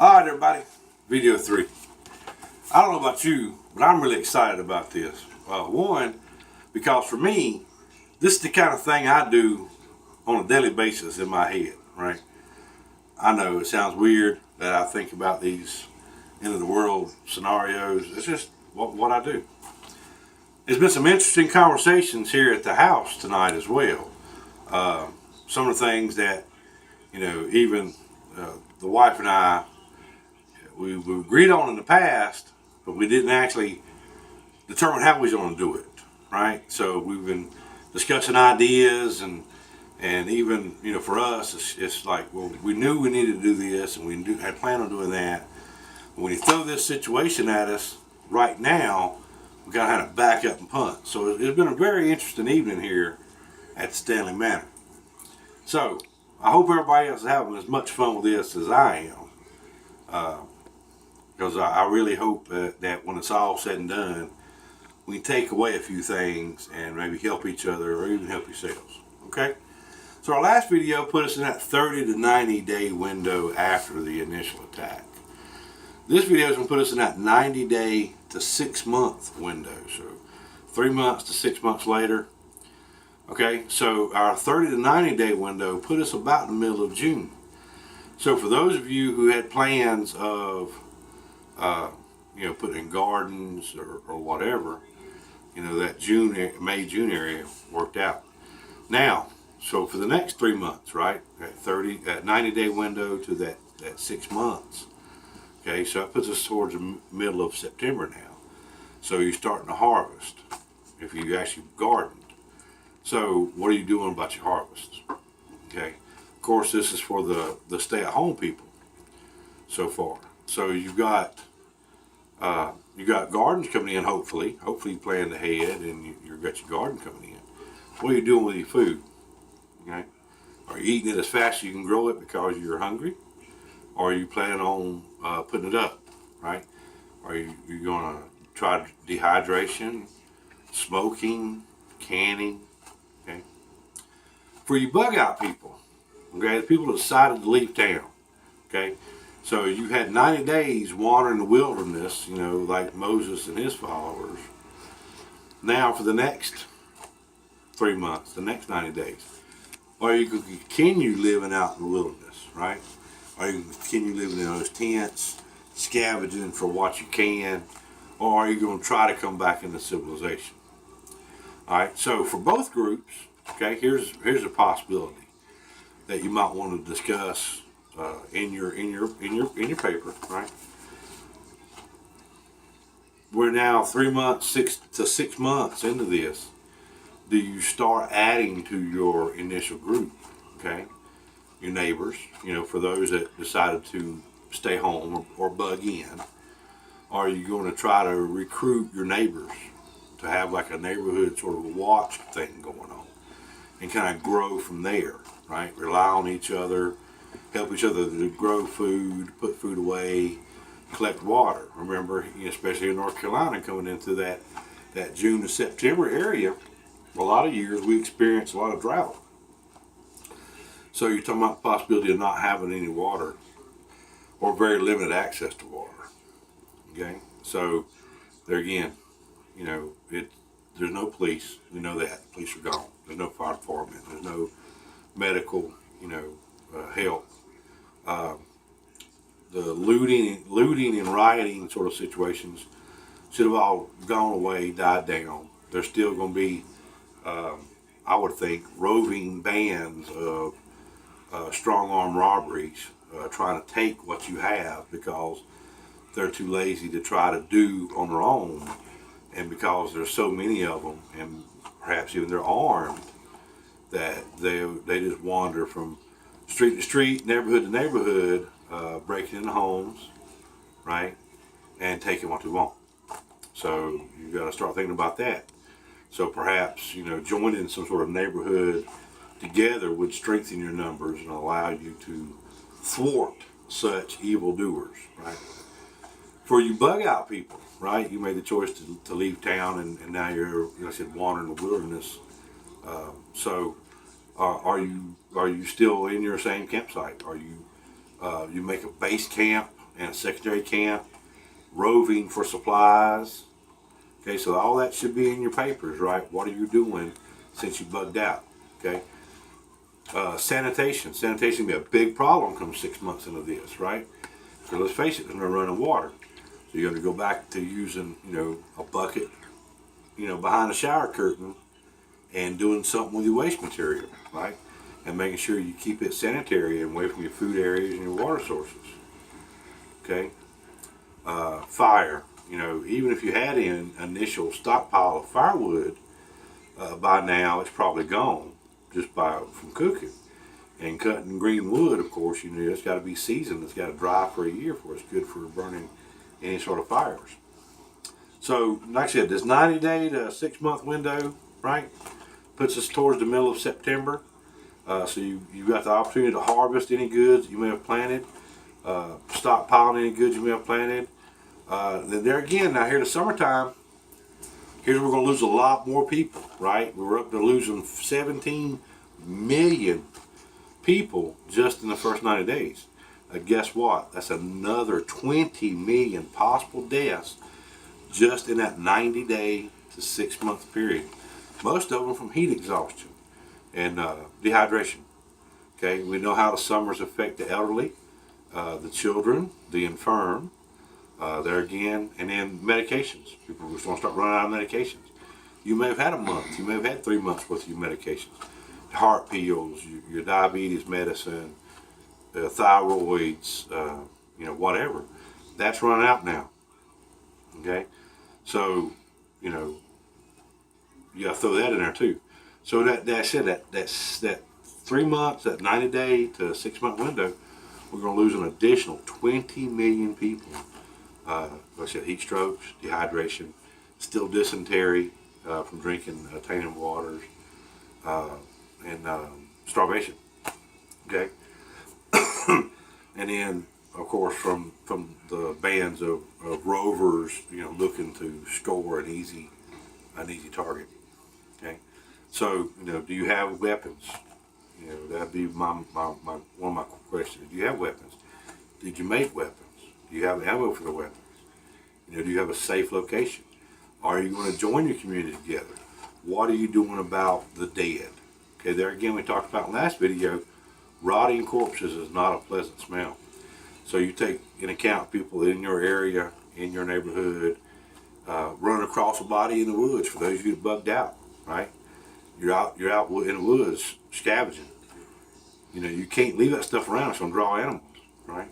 Alright everybody, video 3. I don't know about you, but I'm really excited about this. One, because for me, this is the kind of thing I do on a daily basis in my head, right? I know it sounds weird that I think about these end of the world scenarios. It's just what I do. There's been some interesting conversations here at the house tonight as well. Some of the things that, even the wife and I, we agreed on in the past, but we didn't actually determine how we was going to do it, right? So we've been discussing ideas, and even for us, it's like, well, we knew we needed to do this, and we had planned on doing that. But when you throw this situation at us right now, we got to kind of back up and punt. So it's been a very interesting evening here at Stanley Manor. So I hope everybody else is having as much fun with this as I am. Because I really hope that when it's all said and done, we can take away a few things and maybe help each other or even help yourselves. Okay? So our last video put us in that 30 to 90 day window after the initial attack. This video is going to put us in that 90 day to 6 month window. So 3 months to 6 months later. Okay, so our 30 to 90 day window put us about in the middle of June. So for those of you who had plans of putting in gardens or whatever, that May-June area worked out. Now, so for the next 3 months, right, that 90 day window to that 6 months, okay, so that puts us towards the middle of September now. So you're starting to harvest if you actually gardened. So what are you doing about your harvests? Okay, of course this is for the stay-at-home people so far. So you've got gardens coming in. Hopefully you planned ahead and you've got your garden coming in. What are you doing with your food? Okay, are you eating it as fast as you can grow it because you're hungry, or are you planning on putting it up? Right? Are you going to try dehydration, smoking, canning? Okay. For you bug out people, okay, the people that decided to leave town, okay. So you had 90 days wandering the wilderness, like Moses and his followers. Now for the next 3 months, the next 90 days, are you going to continue living out in the wilderness, right? Are you going to continue living in those tents, scavenging for what you can, or are you going to try to come back into civilization? All right. So for both groups, okay, here's a possibility that you might want to discuss in your paper, right? We're now 3 months, 6 to 6 months into this. Do you start adding to your initial group? Okay, your neighbors. For those that decided to stay home or bug in, are you going to try to recruit your neighbors to have like a neighborhood sort of a watch thing going on and kind of grow from there, right? Rely on each other, help each other to grow food, put food away, collect water. Remember, especially in North Carolina, coming into that June to September area, a lot of years we experience a lot of drought. So you're talking about the possibility of not having any water or very limited access to water. Okay, so there again, there's no police. We know that police are gone. There's no fire department. There's no medical, help. The looting and rioting sort of situations should have all gone away, died down. There's still going to be, I would think, roving bands of strong arm robberies trying to take what you have because they're too lazy to try to do on their own, and because there's so many of them, and perhaps even they're armed, that they just wander from street to street, neighborhood to neighborhood, breaking into homes, right, and taking what they want. So you've got to start thinking about that. So perhaps joining some sort of neighborhood together would strengthen your numbers and allow you to thwart such evildoers, right? For you bug out people, right, you made the choice to leave town, and now you're, wandering the wilderness. So are you still in your same campsite? Are you you make a base camp and a secondary camp, roving for supplies. Okay, so all that should be in your papers, right? What are you doing since you bugged out? Okay. Sanitation. Sanitation can be a big problem come 6 months into this, right? So let's face it, there's no running water. So you got to go back to using, a bucket, behind a shower curtain and doing something with your waste material, right? And making sure you keep it sanitary and away from your food areas and your water sources. Okay. Fire. Even if you had an initial stockpile of firewood, by now it's probably gone just from cooking. And cutting green wood, of course, it's got to be seasoned. It's got to dry for a year before it's good for burning any sort of fires. So, like I said, this 90-day to 6-month window, right, puts us towards the middle of September. So you've got the opportunity to harvest any goods you may have planted, stockpiling any goods you may have planted. Then there again, now here in the summertime, here's where we're going to lose a lot more people, right? We're up to losing 17 million people just in the first 90 days. Guess what? That's another 20 million possible deaths just in that 90-day to 6-month period. Most of them from heat exhaustion and dehydration. Okay, we know how the summers affect the elderly, the children, the infirm. There again, and then medications. People are going to start running out of medications. You may have had a month. You may have had 3 months worth of your medications. Heart pills, your diabetes medicine, thyroids, whatever. That's run out now. Okay, so you got to throw that in there too. So that 3 months, that 90-day to 6-month window, we're going to lose an additional 20 million people. Like I said, heat strokes, dehydration, still dysentery from drinking tainted waters, and starvation. Okay, and then of course from the bands of rovers, looking to score an easy target. Okay, so do you have weapons? That'd be one of my questions. Do you have weapons? Did you make weapons? Do you have ammo for the weapons? Do you have a safe location? Are you going to join your community together? What are you doing about the dead? Okay, there again, we talked about in the last video, rotting corpses is not a pleasant smell. So you take in account people in your area, in your neighborhood, running across a body in the woods. For those of you that bugged out, right? You're out in the woods scavenging. You can't leave that stuff around. It's going to draw animals, right?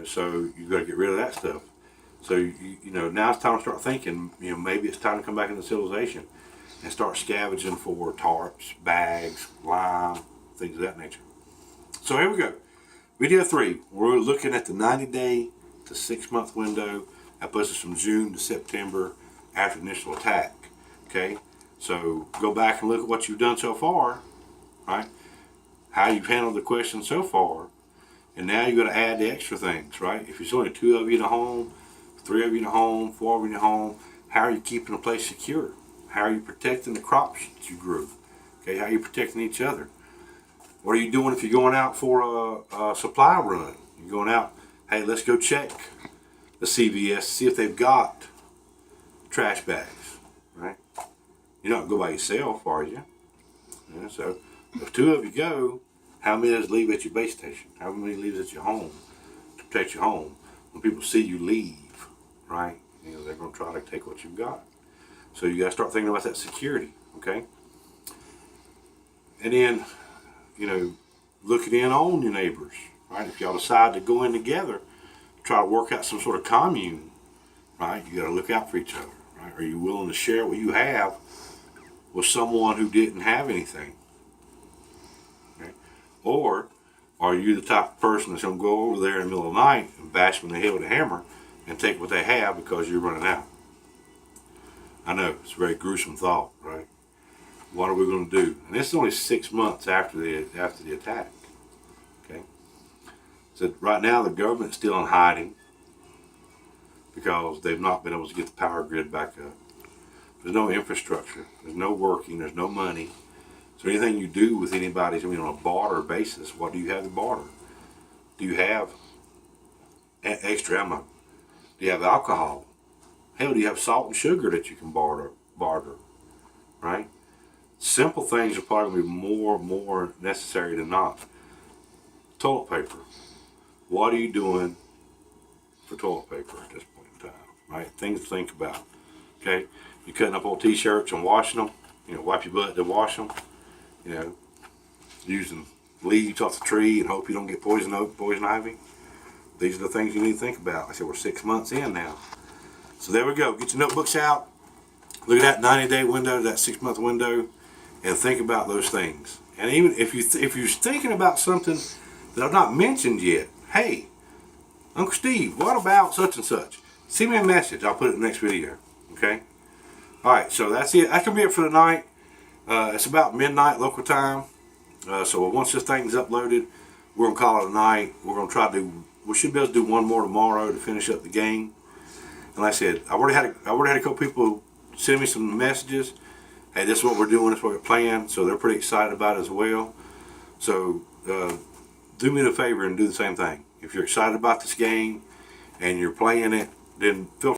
So you got to get rid of that stuff. So now it's time to start thinking. Maybe it's time to come back into civilization and start scavenging for tarps, bags, lime, things of that nature. So here we go. Video 3. We're looking at the 90-day to 6-month window. That puts us from June to September after the initial attack. Okay. So go back and look at what you've done so far, right? How you've handled the question so far. And now you've got to add the extra things, right? If there's only 2 of you in a home, 3 of you in a home, 4 of you in a home, how are you keeping the place secure? How are you protecting the crops that you grew? Okay, how are you protecting each other? What are you doing if you're going out for a supply run? You're going out, hey, let's go check the CVS, see if they've got trash bags, right? You're not going to go by yourself, are you? So if 2 of you go, how many does leave at your base station? How many leaves at your home to protect your home? When people see you leave, right, they're going to try to take what you've got. So you got to start thinking about that security, okay? And then, looking in on your neighbors, right? If y'all decide to go in together, try to work out some sort of commune, right? You got to look out for each other, right? Are you willing to share what you have with someone who didn't have anything? Okay? Or are you the type of person that's going to go over there in the middle of the night and bash them in the head with a hammer and take what they have because you're running out? I know, it's a very gruesome thought, right? What are we going to do? And this is only 6 months after the attack. Okay? So right now the government's still in hiding because they've not been able to get the power grid back up. There's no infrastructure. There's no working. There's no money. So anything you do with anybody on a barter basis, what do you have to barter? Do you have extra ammo? Do you have alcohol? Hell, do you have salt and sugar that you can barter? Right? Simple things are probably more necessary than not. Toilet paper. What are you doing for toilet paper at this point in time? Right? Things to think about. Okay? You cutting up old t-shirts and washing them. You know, wipe your butt to wash them. You know, using leaves off the tree and hope you don't get poison oak, poison ivy. These are the things you need to think about. Like I said, we're 6 months in now. So there we go. Get your notebooks out. Look at that 90-day window, that 6-month window, and think about those things. And even if you're thinking about something that I've not mentioned yet, hey, Uncle Steve, what about such and such? Send me a message. I'll put it in the next video. Okay? All right, so that's it. That's going to be it for tonight. It's about midnight local time. So once this thing's uploaded, we're going to call it a night. We're going to try to do, we should be able to do one more tomorrow to finish up the game. And like I said, I already had a couple people send me some messages. Hey, this is what we're doing, this is what we're playing. So they're pretty excited about it as well. So do me a favor and do the same thing. If you're excited about this game and you're playing it, then feel